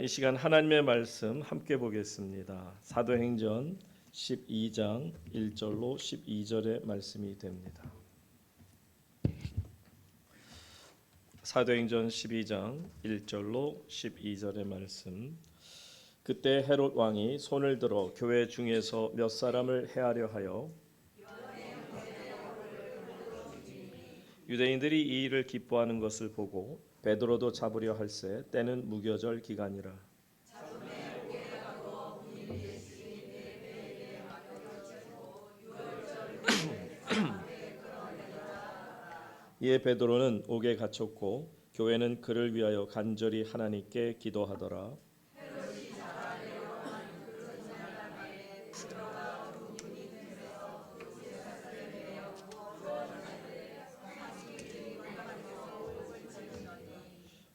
이 시간 하나님의 말씀 함께 보겠습니다. 사도행전 12장 1절로 12절의 말씀이 됩니다. 사도행전 12장 1절로 12절의 말씀. 그때 헤롯 왕이 손을 들어 교회 중에서 몇 사람을 해하려 하여 유대인들이 이 일을 기뻐하는 것을 보고 베드로도 잡으려 할세 때는 무교절 기간이라. 이에 베드로는 옥에 갇혔고 교회는 그를 위하여 간절히 하나님께 기도하더라.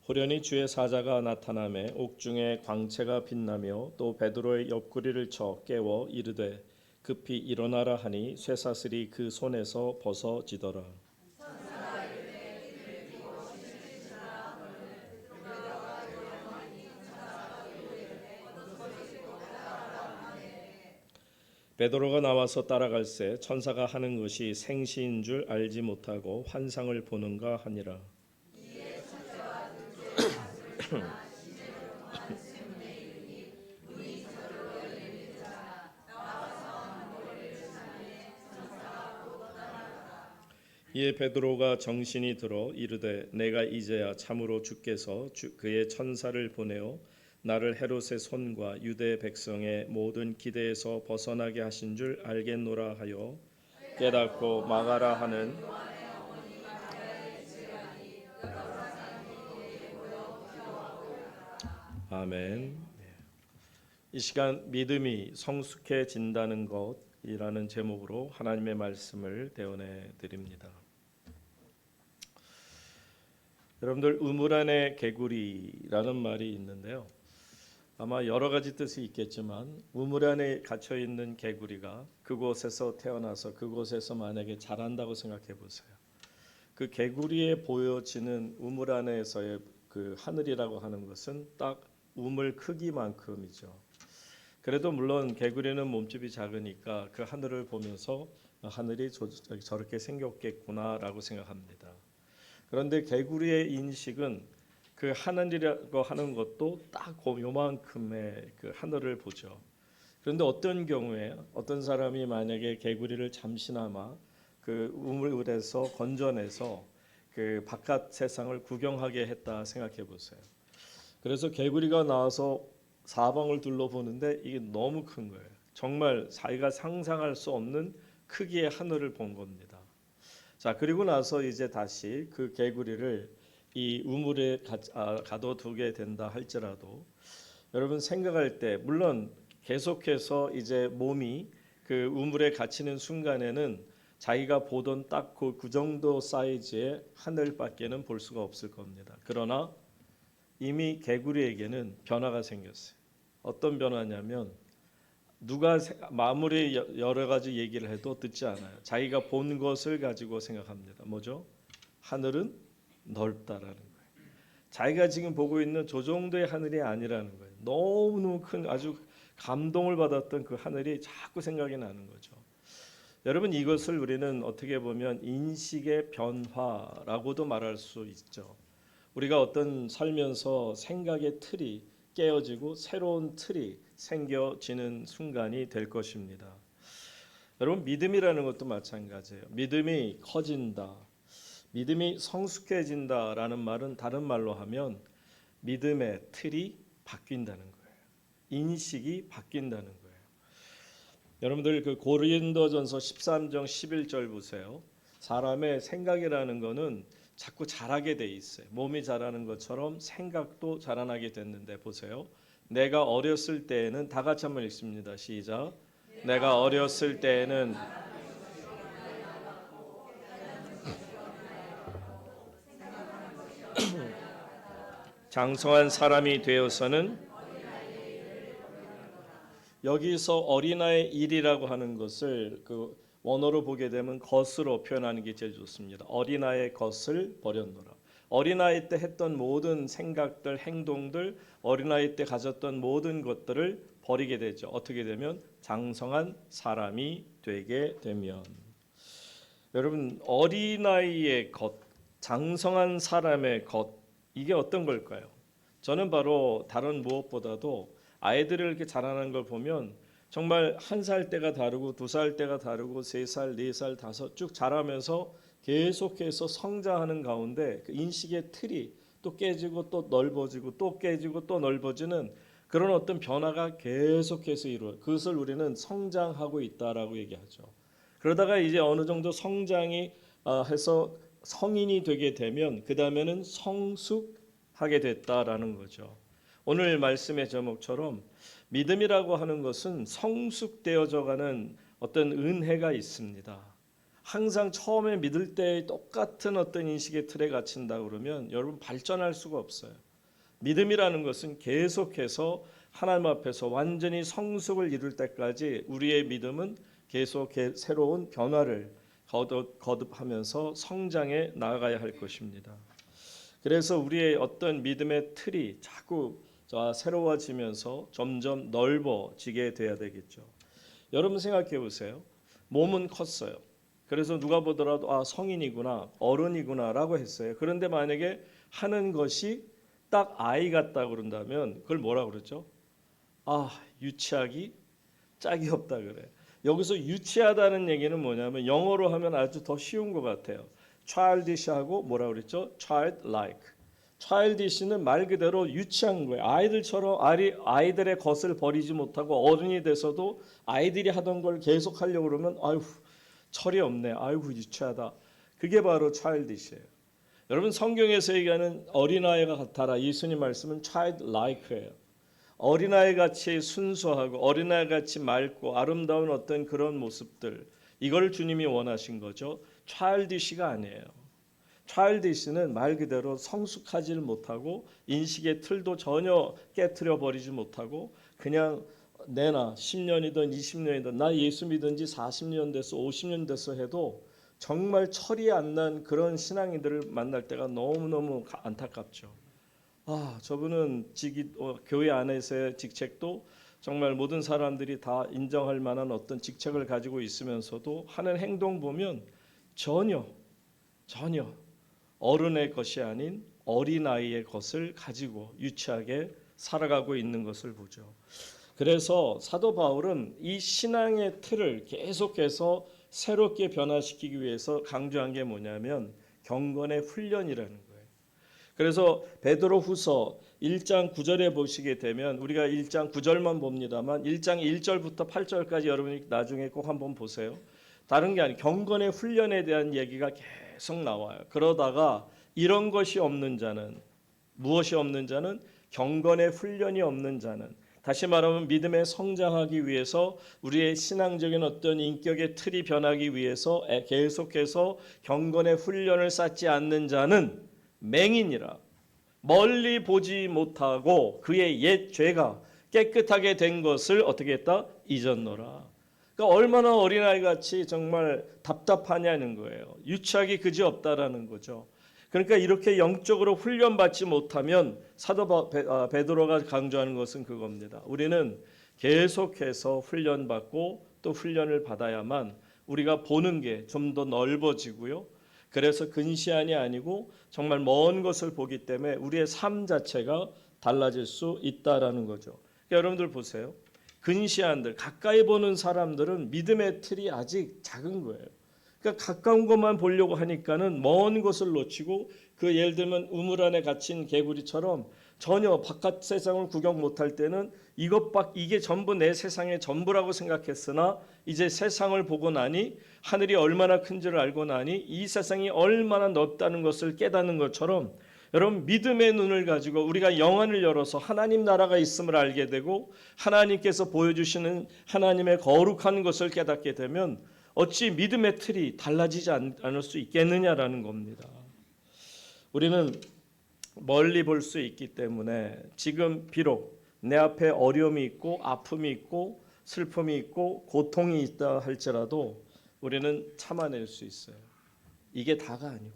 호련히 주의 사자가 나타나매 옥중에 광채가 빛나며 또 베드로의 옆구리를 쳐 깨워 이르되 급히 일어나라 하니 쇠사슬이 그 손에서 벗어지더라. 베드로가 나와서 따라갈새 천사가 하는 것이 생시인 줄 알지 못하고 환상을 보는가 하니라. 이에 베드로가 정신이 들어 이르되 내가 이제야 참으로 주께서 그의 천사를 보내어 나를 헤롯의 손과 유대 백성의 모든 기대에서 벗어나게 하신 줄 알겠노라 하여 깨닫고 막아라 하는 아멘. 이 시간 믿음이 성숙해진다는 것이라는 제목으로 하나님의 말씀을 대언해 드립니다. 여러분들 우물 안에 개구리라는 말이 있는데요. 아마 여러 가지 뜻이 있겠지만 우물 안에 갇혀 있는 개구리가 그곳에서 태어나서 그곳에서 만약에 자란다고 생각해 보세요. 그 개구리에 보여지는 우물 안에서의 그 하늘이라고 하는 것은 딱 우물 크기만큼이죠. 그래도 물론 개구리는 몸집이 작으니까 그 하늘을 보면서 하늘이 저렇게 생겼겠구나라고 생각합니다. 그런데 개구리의 인식은 그 하늘이라고 하는 것도 딱 요만큼의 그 하늘을 보죠. 그런데 어떤 경우에 어떤 사람이 만약에 개구리를 잠시나마 그 우물에서 건져내서 그 바깥 세상을 구경하게 했다 생각해 보세요. 그래서 개구리가 나와서 사방을 둘러보는데 이게 너무 큰 거예요. 정말 자기가 상상할 수 없는 크기의 하늘을 본 겁니다. 자, 그리고 나서 이제 다시 그 개구리를 이 우물에 가둬두게 된다 할지라도 여러분 생각할 때 물론 계속해서 이제 몸이 그 우물에 갇히는 순간에는 자기가 보던 딱 그 정도 사이즈의 하늘밖에는 볼 수가 없을 겁니다. 그러나 이미 개구리에게는 변화가 생겼어요. 어떤 변화냐면 누가 아무리 여러 가지 얘기를 해도 듣지 않아요. 자기가 본 것을 가지고 생각합니다. 뭐죠? 하늘은 넓다라는 거예요. 자기가 지금 보고 있는 저 정도의 하늘이 아니라는 거예요. 너무너무 큰 아주 감동을 받았던 그 하늘이 자꾸 생각이 나는 거죠. 여러분 이것을 우리는 어떻게 보면 인식의 변화라고도 말할 수 있죠. 우리가 어떤 살면서 생각의 틀이 깨어지고 새로운 틀이 생겨지는 순간이 될 것입니다. 여러분 믿음이라는 것도 마찬가지예요. 믿음이 커진다. 믿음이 성숙해진다라는 말은 다른 말로 하면 믿음의 틀이 바뀐다는 거예요. 인식이 바뀐다는 거예요. 여러분들 그 고린도전서 13장 11절 보세요. 사람의 생각이라는 거는 자꾸 자라게 돼 있어요. 몸이 자라는 것처럼 생각도 자라나게 됐는데 보세요. 내가 어렸을 때에는 다 같이 한번 읽습니다. 시작. 내가 어렸을 때에는 장성한 사람이 되어서는 여기서 어린아이의 일이라고 하는 것을 그 원어로 보게 되면 것으로 표현하는 게 제일 좋습니다. 어린아이의 것을 버렸노라. 어린아이 때 했던 모든 생각들, 행동들, 어린아이 때 가졌던 모든 것들을 버리게 되죠. 어떻게 되면 장성한 사람이 되게 되면. 여러분, 어린아이의 것, 장성한 사람의 것, 이게 어떤 걸까요? 저는 바로 다른 무엇보다도 아이들을 이렇게 자라는 걸 보면 정말 1살 때가 다르고 2살 때가 다르고 3살, 4살, 5 쭉 자라면서 계속해서 성장하는 가운데 그 인식의 틀이 또 깨지고 또 넓어지고 또 깨지고 또 넓어지는 그런 어떤 변화가 계속해서 이루어요. 그것을 우리는 성장하고 있다라고 얘기하죠. 그러다가 이제 어느 정도 성장이 해서 성인이 되게 되면 그 다음에는 성숙하게 됐다라는 거죠. 오늘 말씀의 제목처럼 믿음이라고 하는 것은 성숙되어져가는 어떤 은혜가 있습니다. 항상 처음에 믿을 때 똑같은 어떤 인식의 틀에 갇힌다 그러면 여러분 발전할 수가 없어요. 믿음이라는 것은 계속해서 하나님 앞에서 완전히 성숙을 이룰 때까지 우리의 믿음은 계속 새로운 변화를 거듭하면서 성장해 나아가야 할 것입니다. 그래서 우리의 어떤 믿음의 틀이 자꾸 새로워지면서 점점 넓어지게 돼야 되겠죠. 여러분 생각해 보세요. 몸은 컸어요. 그래서 누가 보더라도 성인이구나, 어른이구나라고 했어요. 그런데 만약에 하는 것이 딱 아이 같다 그런다면 그걸 뭐라 그러죠? 유치하기 짝이 없다 그래. 여기서 유치하다는 얘기는 뭐냐면 영어로 하면 아주 더 쉬운 것 같아요. childish하고 뭐라 그랬죠? childlike. childish는 말 그대로 유치한 거예요. 아이들처럼 아이들의 것을 버리지 못하고 어른이 돼서도 아이들이 하던 걸 계속 하려고 그러면 철이 없네. 유치하다. 그게 바로 childish예요. 여러분 성경에서 얘기하는 어린아이가 같아라. 예수님 말씀은 childlike예요. 어린아이 같이 순수하고 어린아이 같이 맑고 아름다운 어떤 그런 모습들, 이걸 주님이 원하신 거죠. childish가 아니에요. childish는 말 그대로 성숙하지를 못하고 인식의 틀도 전혀 깨트려 버리지 못하고 그냥 내나 10년이든 20년이든 나 예수 믿은 지 40년 됐어 50년 됐어 해도 정말 철이 안 난 그런 신앙인들을 만날 때가 너무너무 안타깝죠. 저분은 교회 안에서의 직책도 정말 모든 사람들이 다 인정할 만한 어떤 직책을 가지고 있으면서도 하는 행동 보면 전혀 어른의 것이 아닌 어린아이의 것을 가지고 유치하게 살아가고 있는 것을 보죠. 그래서 사도 바울은 이 신앙의 틀을 계속해서 새롭게 변화시키기 위해서 강조한 게 뭐냐면 경건의 훈련이라는 거예요. 그래서 베드로후서 1장 9절에 보시게 되면 우리가 1장 9절만 봅니다만 1장 1절부터 8절까지 여러분이 나중에 꼭 한번 보세요. 다른 게 아니고 경건의 훈련에 대한 얘기가 계속 나와요. 그러다가 이런 것이 없는 자는 무엇이 없는 자는 경건의 훈련이 없는 자는 다시 말하면 믿음에 성장하기 위해서 우리의 신앙적인 어떤 인격의 틀이 변하기 위해서 계속해서 경건의 훈련을 쌓지 않는 자는 맹인이라 멀리 보지 못하고 그의 옛 죄가 깨끗하게 된 것을 어떻게 했다? 잊었노라. 그러니까 얼마나 어린아이같이 정말 답답하냐는 거예요. 유치하기 그지없다라는 거죠. 그러니까 이렇게 영적으로 훈련받지 못하면 사도 베드로가 강조하는 것은 그겁니다. 우리는 계속해서 훈련받고 또 훈련을 받아야만 우리가 보는 게 좀 더 넓어지고요. 그래서 근시안이 아니고 정말 먼 것을 보기 때문에 우리의 삶 자체가 달라질 수 있다라는 거죠. 그러니까 여러분들 보세요. 근시안들, 가까이 보는 사람들은 믿음의 틀이 아직 작은 거예요. 그러니까 가까운 것만 보려고 하니까는 먼 것을 놓치고 그 예를 들면 우물 안에 갇힌 개구리처럼 전혀 바깥 세상을 구경 못할 때는 이게 전부 내 세상의 전부라고 생각했으나 이제 세상을 보고 나니 하늘이 얼마나 큰지를 알고 나니 이 세상이 얼마나 넓다는 것을 깨닫는 것처럼 여러분 믿음의 눈을 가지고 우리가 영안을 열어서 하나님 나라가 있음을 알게 되고 하나님께서 보여주시는 하나님의 거룩한 것을 깨닫게 되면 어찌 믿음의 틀이 달라지지 않을 수 있겠느냐라는 겁니다. 우리는 멀리 볼 수 있기 때문에 지금 비록 내 앞에 어려움이 있고 아픔이 있고 슬픔이 있고 고통이 있다 할지라도 우리는 참아낼 수 있어요. 이게 다가 아니거든요.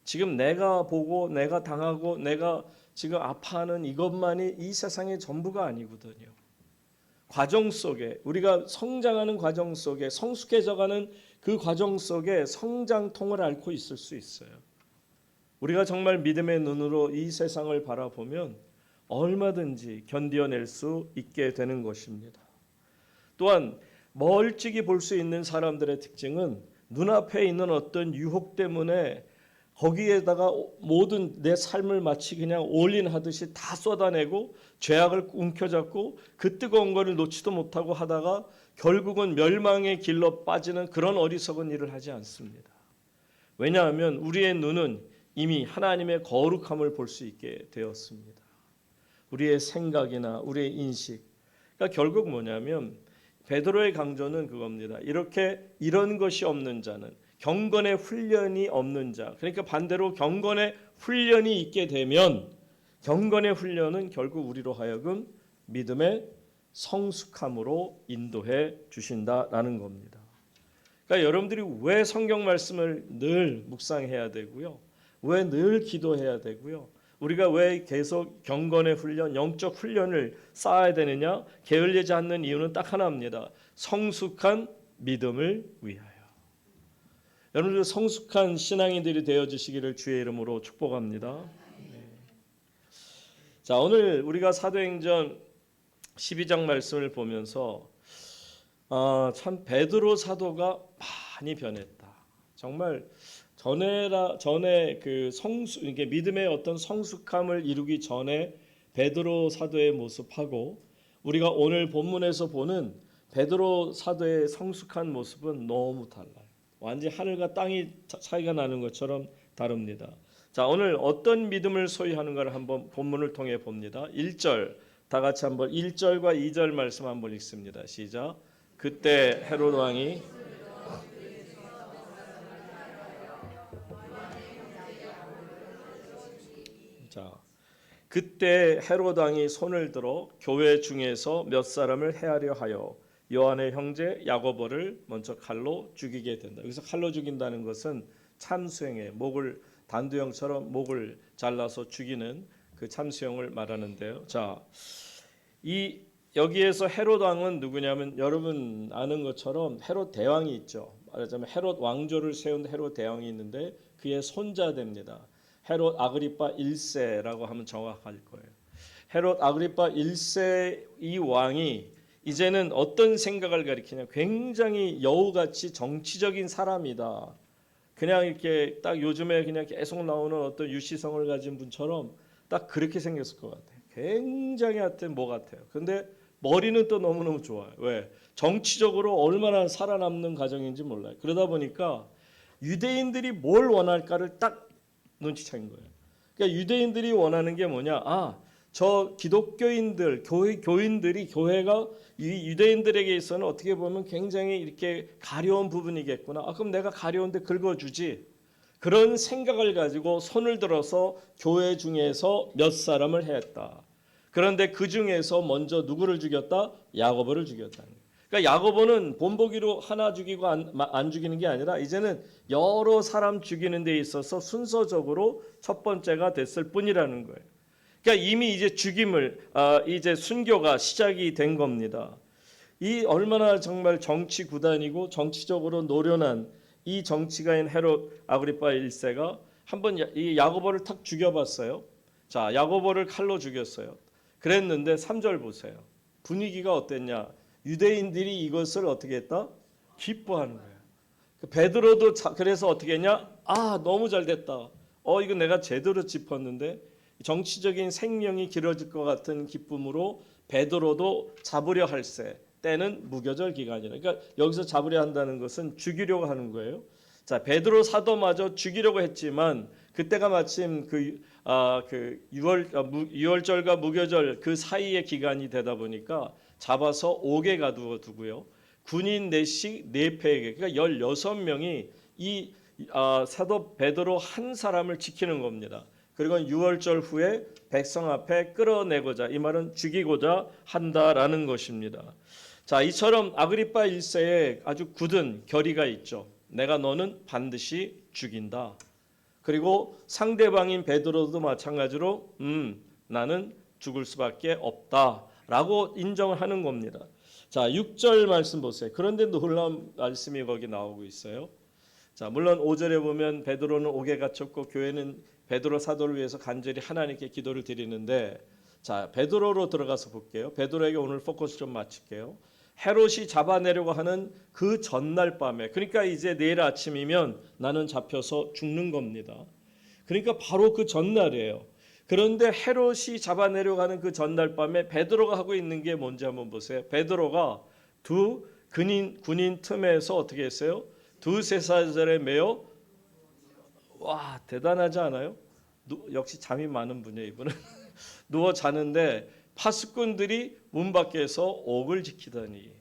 지금 내가 보고 내가 당하고 내가 지금 아파하는 이것만이 이 세상의 전부가 아니거든요. 과정 속에 우리가 성장하는 과정 속에 성숙해져가는 그 과정 속에 성장통을 앓고 있을 수 있어요. 우리가 정말 믿음의 눈으로 이 세상을 바라보면 얼마든지 견뎌낼 수 있게 되는 것입니다. 또한 멀찍이 볼 수 있는 사람들의 특징은 눈앞에 있는 어떤 유혹 때문에 거기에다가 모든 내 삶을 마치 그냥 올인하듯이 다 쏟아내고 죄악을 움켜잡고 그 뜨거운 것을 놓지도 못하고 하다가 결국은 멸망의 길로 빠지는 그런 어리석은 일을 하지 않습니다. 왜냐하면 우리의 눈은 이미 하나님의 거룩함을 볼 수 있게 되었습니다. 우리의 생각이나 우리의 인식, 그러니까 결국 뭐냐면 베드로의 강조는 그겁니다. 이런 것이 없는 자는, 경건의 훈련이 없는 자, 그러니까 반대로 경건의 훈련이 있게 되면 경건의 훈련은 결국 우리로 하여금 믿음의 성숙함으로 인도해 주신다라는 겁니다. 그러니까 여러분들이 왜 성경 말씀을 늘 묵상해야 되고요, 왜 늘 기도해야 되고요, 우리가 왜 계속 경건의 훈련, 영적 훈련을 쌓아야 되느냐, 게을리지 않는 이유는 딱 하나입니다. 성숙한 믿음을 위하여. 여러분들 성숙한 신앙인들이 되어주시기를 주의 이름으로 축복합니다. 네. 자, 오늘 우리가 사도행전 12장 말씀을 보면서 참 베드로 사도가 많이 변했다. 정말 전에 그 이게 믿음의 어떤 성숙함을 이루기 전에 베드로 사도의 모습하고 우리가 오늘 본문에서 보는 베드로 사도의 성숙한 모습은 너무 달라요. 완전히 하늘과 땅이 차이가 나는 것처럼 다릅니다. 자, 오늘 어떤 믿음을 소유하는가를 한번 본문을 통해 봅니다. 1절 다 같이 한번 1절과 2절 말씀 한번 읽습니다. 시작. 그때 헤롯 왕이 그때 헤롯 왕이 손을 들어 교회 중에서 몇 사람을 해하려 하여 요한의 형제 야고보를 먼저 칼로 죽이게 된다. 여기서 칼로 죽인다는 것은 참수행에 단두형처럼 목을 잘라서 죽이는 그 참수형을 말하는데요. 자, 여기에서 헤롯 왕은 누구냐면 여러분 아는 것처럼 헤롯 대왕이 있죠. 말하자면 헤롯 왕조를 세운 헤롯 대왕이 있는데 그의 손자 됩니다. 헤롯 아그리파 1세라고 하면 정확할 거예요. 헤롯 아그리파 1세 이 왕이 이제는 어떤 생각을 가리키냐, 굉장히 여우같이 정치적인 사람이다. 그냥 이렇게 딱 요즘에 그냥 계속 나오는 어떤 유시성을 가진 분처럼 딱 그렇게 생겼을 것 같아요. 굉장히 하여튼 뭐 같아요. 근데 머리는 또 너무너무 좋아요. 왜? 정치적으로 얼마나 살아남는 가정인지 몰라요. 그러다 보니까 유대인들이 뭘 원할까를 딱 눈치챈 거예요. 그러니까 유대인들이 원하는 게 뭐냐? 저 기독교인들, 교인들이 교회가 이 유대인들에게 있어서는 어떻게 보면 굉장히 이렇게 가려운 부분이겠구나. 그럼 내가 가려운데 긁어주지. 그런 생각을 가지고 손을 들어서 교회 중에서 몇 사람을 했다. 그런데 그 중에서 먼저 누구를 죽였다? 야고보를 죽였다. 그러니까 야고보는 본보기로 하나 죽이고 안 죽이는 게 아니라 이제는 여러 사람 죽이는 데 있어서 순서적으로 첫 번째가 됐을 뿐이라는 거예요. 그러니까 이미 이제 이제 순교가 시작이 된 겁니다. 이 얼마나 정말 정치 구단이고 정치적으로 노련한 이 정치가인 헤롯 아그리파 1세가 한번 이 야고보를 탁 죽여봤어요. 자, 야고보를 칼로 죽였어요. 그랬는데 3절 보세요. 분위기가 어땠냐? 유대인들이 이것을 어떻게 했다? 기뻐하는 거예요. 베드로도 그래서 어떻게 했냐? 너무 잘 됐다. 이거 내가 제대로 짚었는데 정치적인 생명이 길어질 것 같은 기쁨으로 베드로도 잡으려 할세. 때는 무교절 기간이라. 그러니까 여기서 잡으려 한다는 것은 죽이려고 하는 거예요. 자, 베드로 사도마저 죽이려고 했지만 그때가 마침 유월절과 무교절 그 사이의 기간이 되다 보니까 잡아서 옥에 가두어 두고요. 군인 4씩 4패에게, 그러니까 16명이 이 사도 베드로 한 사람을 지키는 겁니다. 그리고 유월절 후에 백성 앞에 끌어내고자, 이 말은 죽이고자 한다라는 것입니다. 자, 이처럼 아그리파 1세에 아주 굳은 결의가 있죠. 내가 너는 반드시 죽인다. 그리고 상대방인 베드로도 마찬가지로 나는 죽을 수밖에 없다라고 인정을 하는 겁니다. 자, 6절 말씀 보세요. 그런데 놀라운 말씀이 거기 나오고 있어요. 자, 물론 5절에 보면 베드로는 옥에 갇혔고 교회는 베드로 사도를 위해서 간절히 하나님께 기도를 드리는데, 자, 베드로로 들어가서 볼게요. 베드로에게 오늘 포커스 좀 맞출게요. 헤롯이 잡아내려고 하는 그 전날 밤에, 그러니까 이제 내일 아침이면 나는 잡혀서 죽는 겁니다. 그러니까 바로 그 전날이에요. 그런데 헤롯이 잡아내려고 하는 그 전날 밤에 베드로가 하고 있는 게 뭔지 한번 보세요. 베드로가 두 군인 틈에서 어떻게 했어요? 두세 사절에 매어, 와, 대단하지 않아요? 역시 잠이 많은 분이에요, 이분은. 누워 자는데 파수꾼들이 문 밖에서 옥을 지키더니,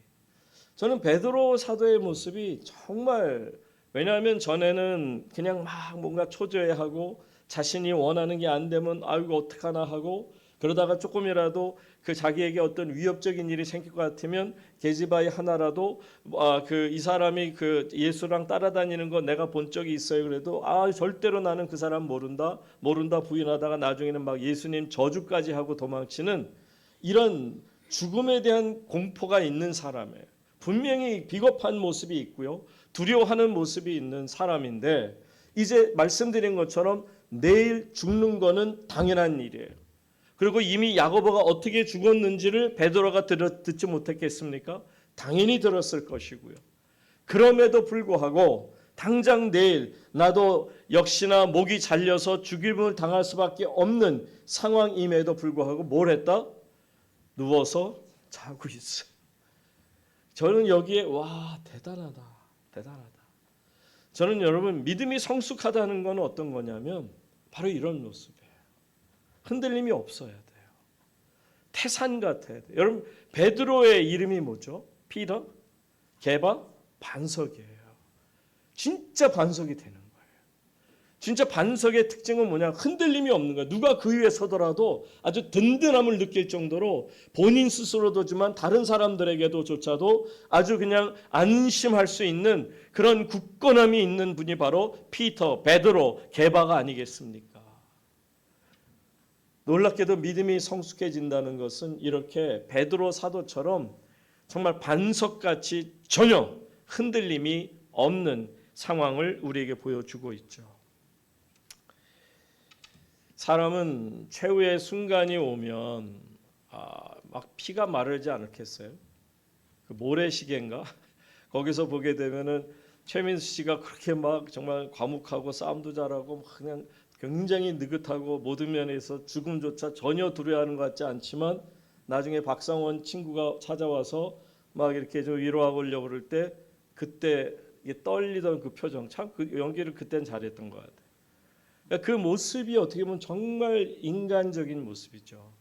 저는 베드로 사도의 모습이 정말, 왜냐하면 전에는 그냥 막 뭔가 초조해하고 자신이 원하는 게 안 되면 아이고 어떡하나 하고, 그러다가 조금이라도 그 자기에게 어떤 위협적인 일이 생길 것 같으면 계집아이 하나라도 이 사람이 그 예수랑 따라다니는 거 내가 본 적이 있어요. 그래도 절대로 나는 그 사람 모른다 부인하다가 나중에는 막 예수님 저주까지 하고 도망치는 이런 죽음에 대한 공포가 있는 사람이에요. 분명히 비겁한 모습이 있고요, 두려워하는 모습이 있는 사람인데, 이제 말씀드린 것처럼 내일 죽는 거는 당연한 일이에요. 그리고 이미 야고보가 어떻게 죽었는지를 베드로가 듣지 못했겠습니까? 당연히 들었을 것이고요. 그럼에도 불구하고 당장 내일 나도 역시나 목이 잘려서 죽임을 당할 수밖에 없는 상황임에도 불구하고 뭘 했다? 누워서 자고 있어요. 저는 여기에 와, 대단하다. 저는 여러분, 믿음이 성숙하다는 건 어떤 거냐면 바로 이런 모습이에요. 흔들림이 없어야 돼요. 태산 같아야 돼요. 여러분, 베드로의 이름이 뭐죠? 피터, 개방, 반석이에요. 진짜 반석이 되는 거예요. 진짜 반석의 특징은 뭐냐? 흔들림이 없는 거예요. 누가 그 위에 서더라도 아주 든든함을 느낄 정도로 본인 스스로도지만 다른 사람들에게도조차도 아주 그냥 안심할 수 있는 그런 굳건함이 있는 분이 바로 피터, 베드로, 게바가 아니겠습니까? 놀랍게도 믿음이 성숙해진다는 것은 이렇게 베드로 사도처럼 정말 반석같이 전혀 흔들림이 없는 상황을 우리에게 보여주고 있죠. 사람은 최후의 순간이 오면 막 피가 마르지 않겠어요? 그 모래시계인가? 거기서 보게 되면은 최민수 씨가 그렇게 막 정말 과묵하고 싸움도 잘하고 그냥 굉장히 느긋하고 모든 면에서 죽음조차 전혀 두려워하는 것 같지 않지만, 나중에 박상원 친구가 찾아와서 막 이렇게 좀 위로하고 오려고 그럴 때 그때 떨리던 그 표정, 참 그 연기를 그땐 잘했던 것 같아요. 그러니까 그 모습이 어떻게 보면 정말 인간적인 모습이죠.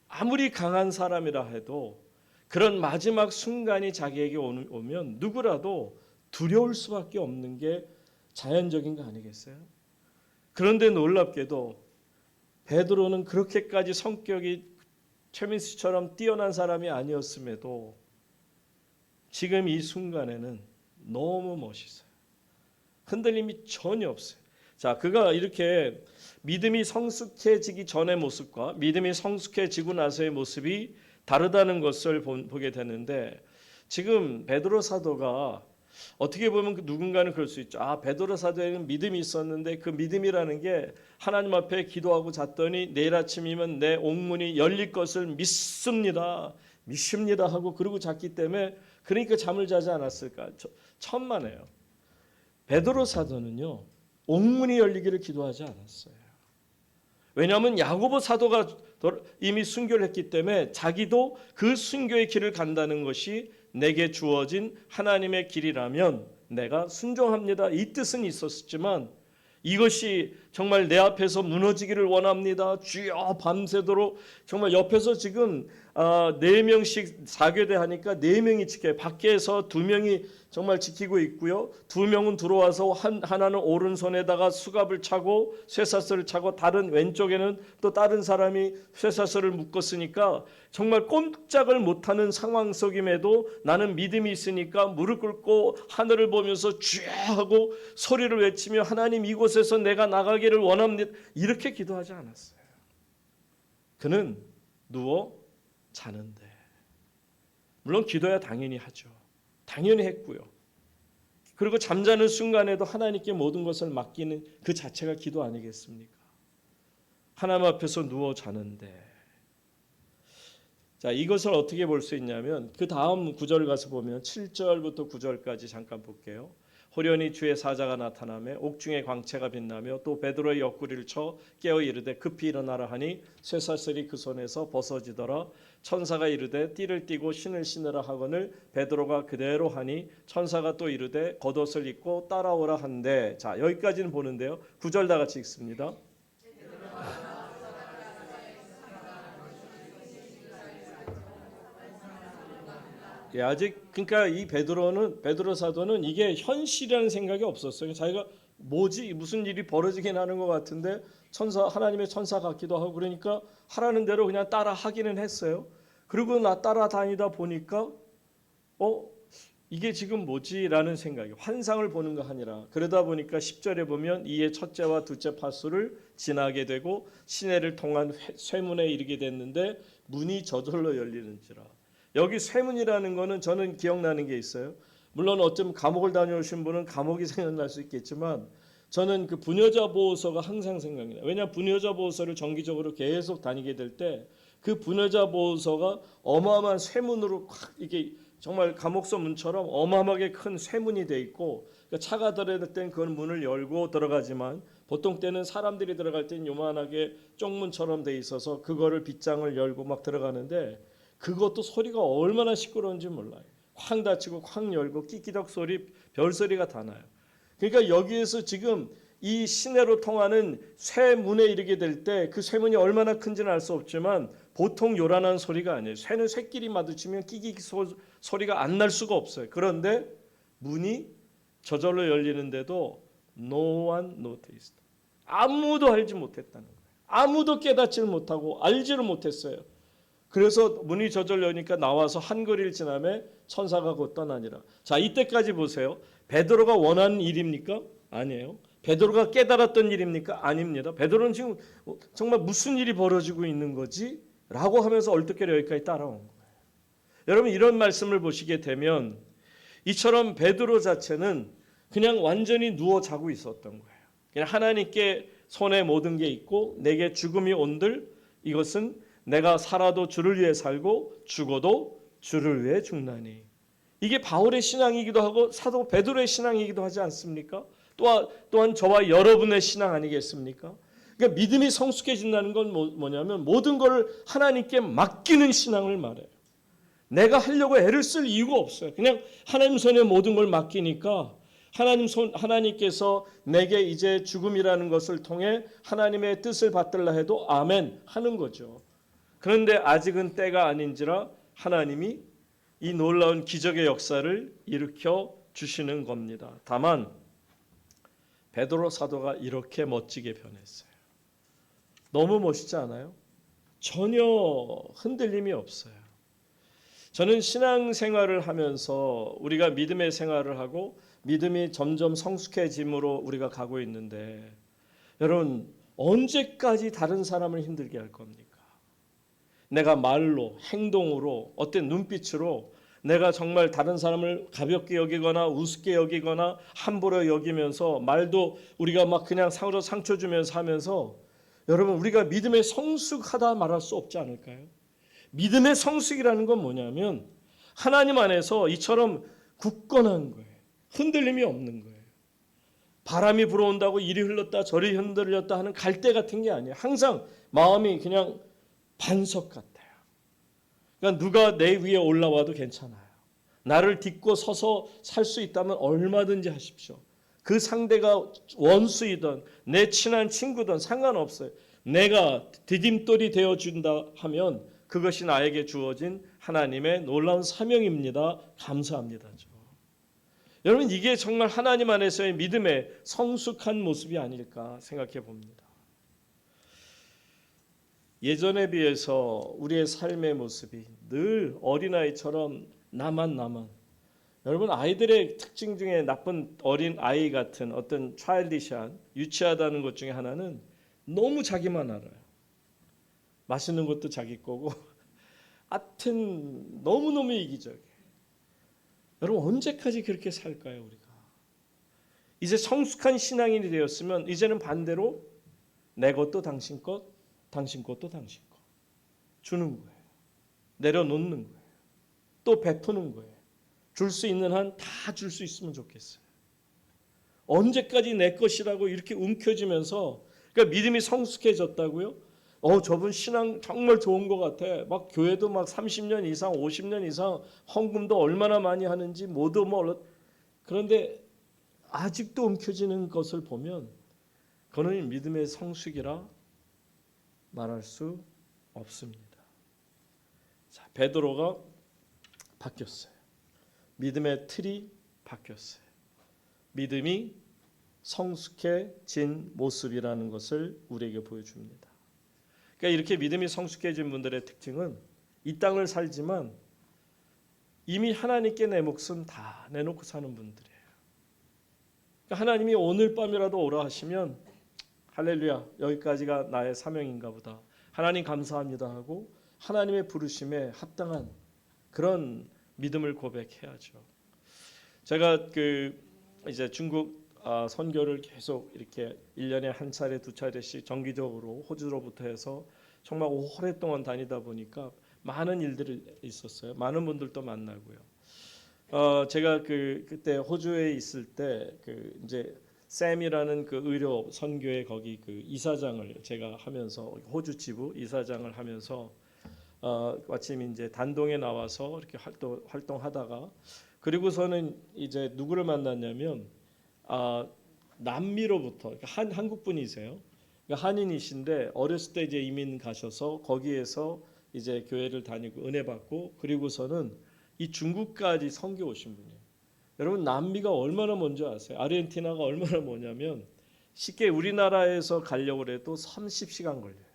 아무리 강한 사람이라 해도 그런 마지막 순간이 자기에게 오면 누구라도 두려울 수밖에 없는 게 자연적인 거 아니겠어요? 그런데 놀랍게도 베드로는 그렇게까지 성격이 최민수 씨처럼 뛰어난 사람이 아니었음에도 지금 이 순간에는 너무 멋있어요. 흔들림이 전혀 없어요. 자, 그가 이렇게 믿음이 성숙해지기 전의 모습과 믿음이 성숙해지고 나서의 모습이 다르다는 것을 보게 되는데, 지금 베드로 사도가 어떻게 보면 누군가는 그럴 수 있죠. 베드로 사도에는 믿음이 있었는데 그 믿음이라는 게 하나님 앞에 기도하고 잤더니 내일 아침이면 내 옥문이 열릴 것을 믿습니다 하고 그러고 잤기 때문에 그러니까 잠을 자지 않았을까? 천만에요. 베드로 사도는요, 옥문이 열리기를 기도하지 않았어요. 왜냐하면 야고보 사도가 이미 순교를 했기 때문에 자기도 그 순교의 길을 간다는 것이 내게 주어진 하나님의 길이라면 내가 순종합니다, 이 뜻은 있었지만, 이것이 정말 내 앞에서 무너지기를 원합니다, 주여 밤새도록 정말 옆에서 지금 4명씩 4교대 하니까 4명이 지켜요. 밖에서 2명이 정말 지키고 있고요. 두 명은 들어와서 하나는 오른손에다가 수갑을 차고 쇠사슬을 차고 다른 왼쪽에는 또 다른 사람이 쇠사슬을 묶었으니까 정말 꼼짝을 못하는 상황 속임에도 나는 믿음이 있으니까 무릎 꿇고 하늘을 보면서 주여 하고 소리를 외치며 하나님 이곳에서 내가 나가기를 원합니다. 이렇게 기도하지 않았어요. 그는 누워 자는데, 물론 기도야 당연히 하죠. 당연히 했고요. 그리고 잠자는 순간에도 하나님께 모든 것을 맡기는 그 자체가 기도 아니겠습니까? 하나님 앞에서 누워 자는데, 자, 이것을 어떻게 볼 수 있냐면 그 다음 구절 가서 보면 7절부터 9절까지 잠깐 볼게요. 호련히 주의 사자가 나타나며 옥중의 광채가 빛나며 또 베드로의 옆구리를 쳐 깨어 이르되 급히 일어나라 하니 쇠사슬이 그 손에서 벗어지더라. 천사가 이르되 띠를 띠고 신을 신으라 하거늘 베드로가 그대로 하니 천사가 또 이르되 겉옷을 입고 따라오라 한대. 자, 여기까지는 보는데요. 9절 다 같이 읽습니다. 예, 아직 그러니까 이 베드로 사도는 이게 현실이라는 생각이 없었어요. 자기가 뭐지 무슨 일이 벌어지긴 하는 것 같은데 하나님의 천사 같기도 하고 그러니까 하라는 대로 그냥 따라 하기는 했어요. 그리고 나 따라다니다 보니까 이게 지금 뭐지라는 생각이 환상을 보는 거 아니라 그러다 보니까 10절에 보면 이에 첫째와 둘째 파수를 지나게 되고 시내를 통한 쇠문에 이르게 됐는데 문이 저절로 열리는지라. 여기 쇠문이라는 거는 저는 기억나는 게 있어요. 물론 어쩜 감옥을 다녀오신 분은 감옥이 생각날 수 있겠지만 저는 그 부녀자 보호소가 항상 생각이 나요. 왜냐 부녀자 보호소를 정기적으로 계속 다니게 될 때 그 부녀자 보호소가 어마어마한 쇠문으로 이게 정말 감옥소 문처럼 어마어마하게 큰 쇠문이 돼 있고 그러니까 차가 들어갈 땐 그 문을 열고 들어가지만 보통 때는 사람들이 들어갈 땐 요만하게 쪽문처럼 돼 있어서 그거를 빗장을 열고 막 들어가는데 그것도 소리가 얼마나 시끄러운지 몰라요. 쾅 닫히고 쾅 열고 끼끼덕 소리, 별소리가 다 나요. 그러니까 여기에서 지금 이 시내로 통하는 쇠문에 이르게 될 때 그 쇠문이 얼마나 큰지는 알 수 없지만 보통 요란한 소리가 아니에요. 쇠는 쇠끼리 마주치면 끼끼 소리가 안 날 수가 없어요. 그런데 문이 저절로 열리는데도 no one noticed. 아무도 알지 못했다는 거예요. 아무도 깨닫지를 못하고 알지를 못했어요. 그래서 문이 저절로 여니까 나와서 한 거리를 지나매 천사가 곧 떠나니라. 자, 이때까지 보세요. 베드로가 원하는 일입니까? 아니에요. 베드로가 깨달았던 일입니까? 아닙니다. 베드로는 지금 정말 무슨 일이 벌어지고 있는 거지? 라고 하면서 얼떨결에 여기까지 따라온 거예요. 여러분 이런 말씀을 보시게 되면 이처럼 베드로 자체는 그냥 완전히 누워 자고 있었던 거예요. 그냥 하나님께 손에 모든 게 있고 내게 죽음이 온들 이것은 내가 살아도 주를 위해 살고 죽어도 주를 위해 죽나니. 이게 바울의 신앙이기도 하고 사도 베드로의 신앙이기도 하지 않습니까? 또한 저와 여러분의 신앙 아니겠습니까? 그러니까 믿음이 성숙해진다는 건 뭐냐면 모든 걸 하나님께 맡기는 신앙을 말해요. 내가 하려고 애를 쓸 이유가 없어요. 그냥 하나님 손에 모든 걸 맡기니까 하나님께서 내게 이제 죽음이라는 것을 통해 하나님의 뜻을 받들라 해도 아멘 하는 거죠. 그런데 아직은 때가 아닌지라 하나님이 이 놀라운 기적의 역사를 일으켜 주시는 겁니다. 다만 베드로 사도가 이렇게 멋지게 변했어요. 너무 멋있지 않아요? 전혀 흔들림이 없어요. 저는 신앙생활을 하면서 우리가 믿음의 생활을 하고 믿음이 점점 성숙해짐으로 우리가 가고 있는데 여러분 언제까지 다른 사람을 힘들게 할 겁니까? 내가 말로 행동으로 어떤 눈빛으로 내가 정말 다른 사람을 가볍게 여기거나 우습게 여기거나 함부로 여기면서 말도 우리가 막 그냥 서로 상처 주면서 하면서 여러분 우리가 믿음의 성숙하다 말할 수 없지 않을까요? 믿음의 성숙이라는 건 뭐냐면 하나님 안에서 이처럼 굳건한 거예요. 흔들림이 없는 거예요. 바람이 불어온다고 이리 흘렀다 저리 흔들렸다 하는 갈대 같은 게 아니에요. 항상 마음이 그냥 반석 같아요. 그러니까 누가 내 위에 올라와도 괜찮아요. 나를 딛고 서서 살 수 있다면 얼마든지 하십시오. 그 상대가 원수이든 내 친한 친구든 상관없어요. 내가 디딤돌이 되어준다 하면 그것이 나에게 주어진 하나님의 놀라운 사명입니다. 감사합니다. 여러분 이게 정말 하나님 안에서의 믿음의 성숙한 모습이 아닐까 생각해 봅니다. 예전에 비해서 우리의 삶의 모습이 늘 어린아이처럼 나만 여러분 아이들의 특징 중에 나쁜 어린 아이 같은 어떤 차일디시한 유치하다는 것 중에 하나는 너무 자기만 알아요. 맛있는 것도 자기 거고 하여튼 너무너무 이기적이에요. 여러분 언제까지 그렇게 살까요 우리가? 이제 성숙한 신앙인이 되었으면 이제는 반대로 내 것도 당신 것, 당신 것도 당신 것 주는 거예요. 내려놓는 거예요. 또 베푸는 거예요. 줄 수 있는 한 다 줄 수 있으면 좋겠어요. 언제까지 내 것이라고 이렇게 움켜쥐면서 그러니까 믿음이 성숙해졌다고요? 저분 신앙 정말 좋은 것 같아. 막 교회도 막 30년 이상, 50년 이상 헌금도 얼마나 많이 하는지 모두 그런데 아직도 움켜쥐는 것을 보면 그는 믿음의 성숙이라 말할 수 없습니다. 자, 베드로가 바뀌었어요. 믿음의 틀이 바뀌었어요. 믿음이 성숙해진 모습이라는 것을 우리에게 보여줍니다. 그러니까 이렇게 믿음이 성숙해진 분들의 특징은 이 땅을 살지만 이미 하나님께 내 목숨 다 내놓고 사는 분들이에요. 그러니까 하나님이 오늘 밤이라도 오라 하시면 할렐루야 여기까지가 나의 사명인가 보다. 하나님 감사합니다 하고 하나님의 부르심에 합당한 그런 믿음을 고백해야죠. 제가 이제 중국 선교를 계속 이렇게 1년에 한 차례 두 차례씩 정기적으로 호주로부터 해서 정말 오랫동안 다니다 보니까 많은 일들이 있었어요. 많은 분들도 만나고요. 제가 그때 호주에 있을 때 이제 샘이라는 그 의료 선교회 거기 그 이사장을 제가 하면서 호주 지부 이사장을 하면서 마침 이제 단동에 나와서 이렇게 활동하다가 그리고서는 이제 누구를 만났냐면 남미로부터 한국 분이세요. 그러니까 한인이신데 어렸을 때 이제 이민 가셔서 거기에서 이제 교회를 다니고 은혜 받고 그리고서는 이 중국까지 선교 오신 분이에요. 여러분 남미가 얼마나 먼지 아세요? 아르헨티나가 얼마나 뭐냐면 쉽게 우리나라에서 가려고 해도 30시간 걸려요.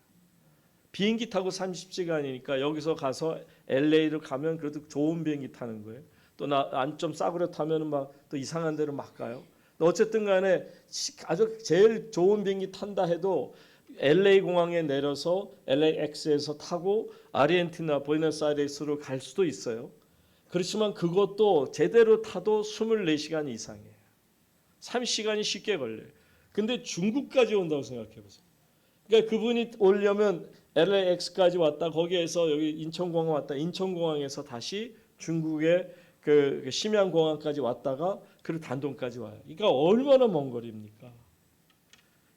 비행기 타고 30시간이니까 여기서 가서 LA를 가면 그래도 좋은 비행기 타는 거예요. 또 안 좀 싸구려 타면은 막 또 이상한 데로 막 가요. 어쨌든 간에 아주 제일 좋은 비행기 탄다 해도 LA 공항에 내려서 LAX에서 타고 아르헨티나 부에노스아이레스로 갈 수도 있어요. 그렇지만 그것도 제대로 타도 24시간 이상이에요. 30시간이 쉽게 걸려요. 근데 중국까지 온다고 생각해 보세요. 그러니까 그분이 오려면 LAX까지 왔다 거기에서 여기 인천공항 왔다 인천공항에서 다시 중국의 그 심양공항까지 왔다가 그리고 단동까지 와요. 그러니까 얼마나 먼 거리입니까?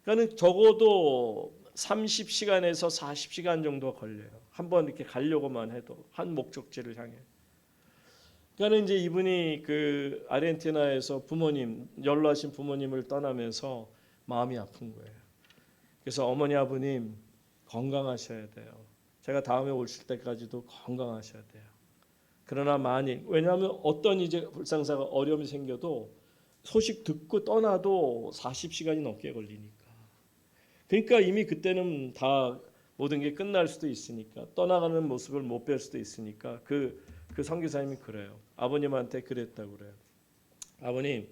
그러니까 적어도 30시간에서 40시간 정도 걸려요. 한번 이렇게 가려고만 해도 한 목적지를 향해. 그러니까 이제 이분이 그 아르헨티나에서 부모님 연로하신 부모님을 떠나면서 마음이 아픈 거예요. 그래서 어머니 아버님 건강하셔야 돼요. 제가 다음에 오실 때까지도 건강하셔야 돼요. 그러나 만일 왜냐하면 어떤 이제 불상사가 어려움이 생겨도 소식 듣고 떠나도 40시간이 넘게 걸리니까. 그러니까 이미 그때는 다 모든 게 끝날 수도 있으니까 떠나가는 모습을 못 뵐 수도 있으니까 그 선교사님이 그래요. 아버님한테 그랬다고 그래요. 아버님,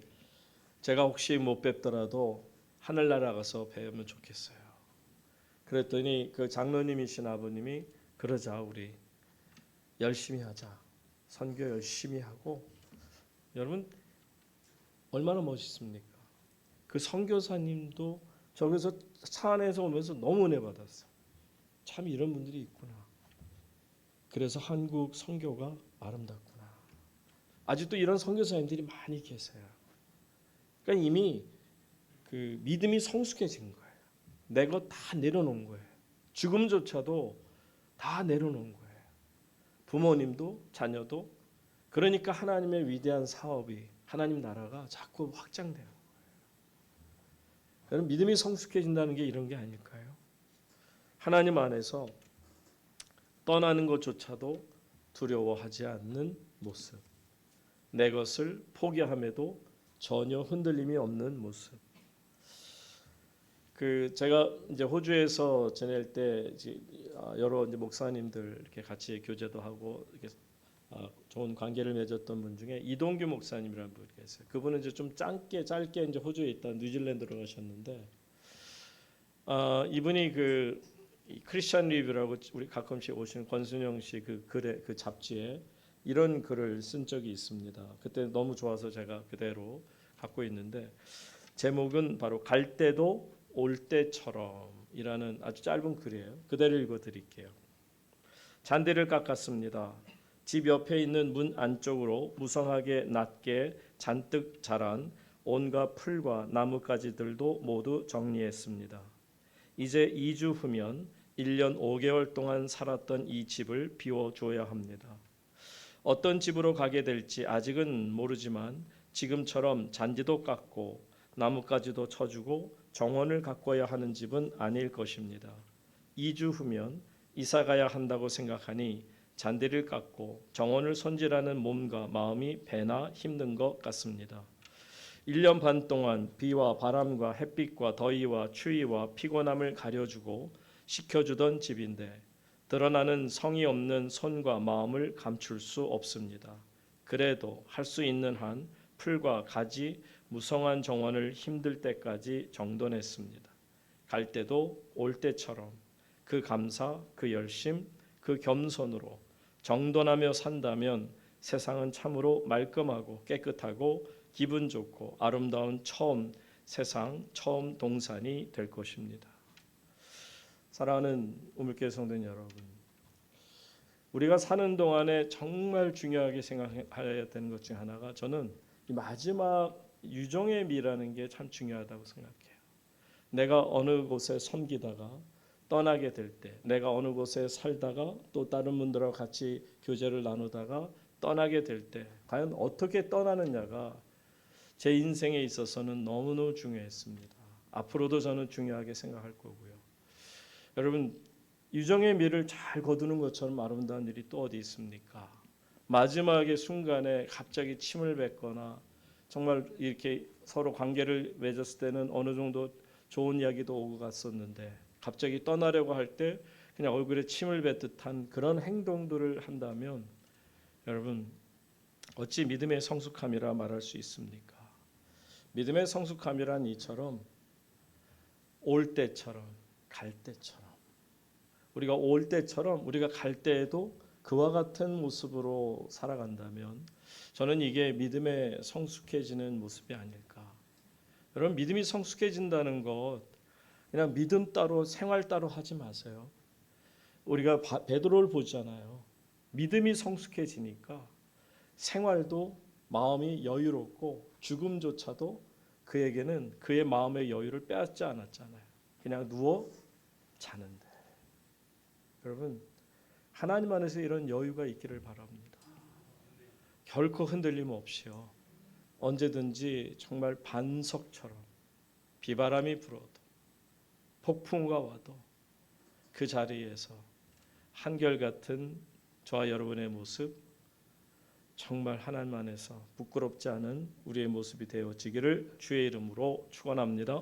제가 혹시 못 뵙더라도 하늘나라 가서 뵈면 좋겠어요. 그랬더니 그 장로님이신 아버님이 그러자 우리 열심히 하자. 선교 열심히 하고 여러분 얼마나 멋있습니까? 그 선교사님도 저기서 차 안에서 오면서 너무 은혜 받았어. 참 이런 분들이 있구나. 그래서 한국 선교가 아름답구나. 아직도 이런 선교사님들이 많이 계세요. 그러니까 이미 그 믿음이 성숙해진 거예요. 내 것 다 내려놓은 거예요. 죽음조차도 다 내려놓은 거예요. 부모님도 자녀도. 그러니까 하나님의 위대한 사업이 하나님 나라가 자꾸 확장되는 거예요. 여러분 믿음이 성숙해진다는 게 이런 게 아닐까요? 하나님 안에서 떠나는 것조차도 두려워하지 않는 모습. 내 것을 포기함에도 전혀 흔들림이 없는 모습. 제가 이제 호주에서 지낼 때 이제 여러 이제 목사님들 이렇게 같이 교제도 하고 이렇게 좋은 관계를 맺었던 분 중에 이동규 목사님이라는 분이 계세요. 그분은 이제 좀 짧게 이제 호주에 있다 뉴질랜드로 가셨는데 이분이 이 크리스천 리뷰라고 우리 가끔씩 오시는 권순영 씨 글에 그 잡지에 이런 글을 쓴 적이 있습니다. 그때 너무 좋아서 제가 그대로 갖고 있는데 제목은 바로 갈 때도 올 때처럼이라는 아주 짧은 글이에요. 그대로 읽어드릴게요. 잔디를 깎았습니다. 집 옆에 있는 문 안쪽으로 무성하게 낮게 잔뜩 자란 온갖 풀과 나뭇가지들도 모두 정리했습니다. 이제 2주 후면 1년 5개월 동안 살았던 이 집을 비워줘야 합니다. 어떤 집으로 가게 될지 아직은 모르지만 지금처럼 잔디도 깎고 나뭇가지도 쳐주고 정원을 가꿔야 하는 집은 아닐 것입니다. 2주 후면 이사 가야 한다고 생각하니 잔디를 깎고 정원을 손질하는 몸과 마음이 배나 힘든 것 같습니다. 1년 반 동안 비와 바람과 햇빛과 더위와 추위와 피곤함을 가려주고 식혀주던 집인데 드러나는 성의 없는 손과 마음을 감출 수 없습니다. 그래도 할 수 있는 한 풀과 가지, 무성한 정원을 힘들 때까지 정돈했습니다. 갈 때도 올 때처럼 그 감사, 그 열심, 그 겸손으로 정돈하며 산다면 세상은 참으로 말끔하고 깨끗하고 기분 좋고 아름다운 세상 처음 동산이 될 것입니다. 사랑하는 우물교회 성도님 여러분, 우리가 사는 동안에 정말 중요하게 생각해야 되는 것 중 하나가 저는 이 마지막 유종의 미라는 게 참 중요하다고 생각해요. 내가 어느 곳에 섬기다가 떠나게 될 때, 내가 어느 곳에 살다가 또 다른 분들하고 같이 교제를 나누다가 떠나게 될 때 과연 어떻게 떠나느냐가 제 인생에 있어서는 너무너무 중요했습니다. 앞으로도 저는 중요하게 생각할 거고요. 여러분, 유정의 미를 잘 거두는 것처럼 아름다운 일이 또 어디 있습니까? 마지막의 순간에 갑자기 침을 뱉거나 정말 이렇게 서로 관계를 맺었을 때는 어느 정도 좋은 이야기도 오고 갔었는데 갑자기 떠나려고 할 때 그냥 얼굴에 침을 뱉듯한 그런 행동들을 한다면 여러분 어찌 믿음의 성숙함이라 말할 수 있습니까? 믿음의 성숙함이란 이처럼 올 때처럼 갈 때처럼 우리가 올 때처럼 우리가 갈 때에도 그와 같은 모습으로 살아간다면 저는 이게 믿음의 성숙해지는 모습이 아닐까. 여러분 믿음이 성숙해진다는 것 그냥 믿음 따로 생활 따로 하지 마세요. 우리가 베드로를 보잖아요. 믿음이 성숙해지니까 생활도 마음이 여유롭고 죽음조차도 그에게는 그의 마음의 여유를 빼앗지 않았잖아요. 그냥 누워 자는데. 여러분 하나님 안에서 이런 여유가 있기를 바랍니다. 결코 흔들림 없이요. 언제든지 정말 반석처럼 비바람이 불어도 폭풍우가 와도 그 자리에서 한결같은 저와 여러분의 모습 정말 하나님 안에서 부끄럽지 않은 우리의 모습이 되어지기를 주의 이름으로 축원합니다.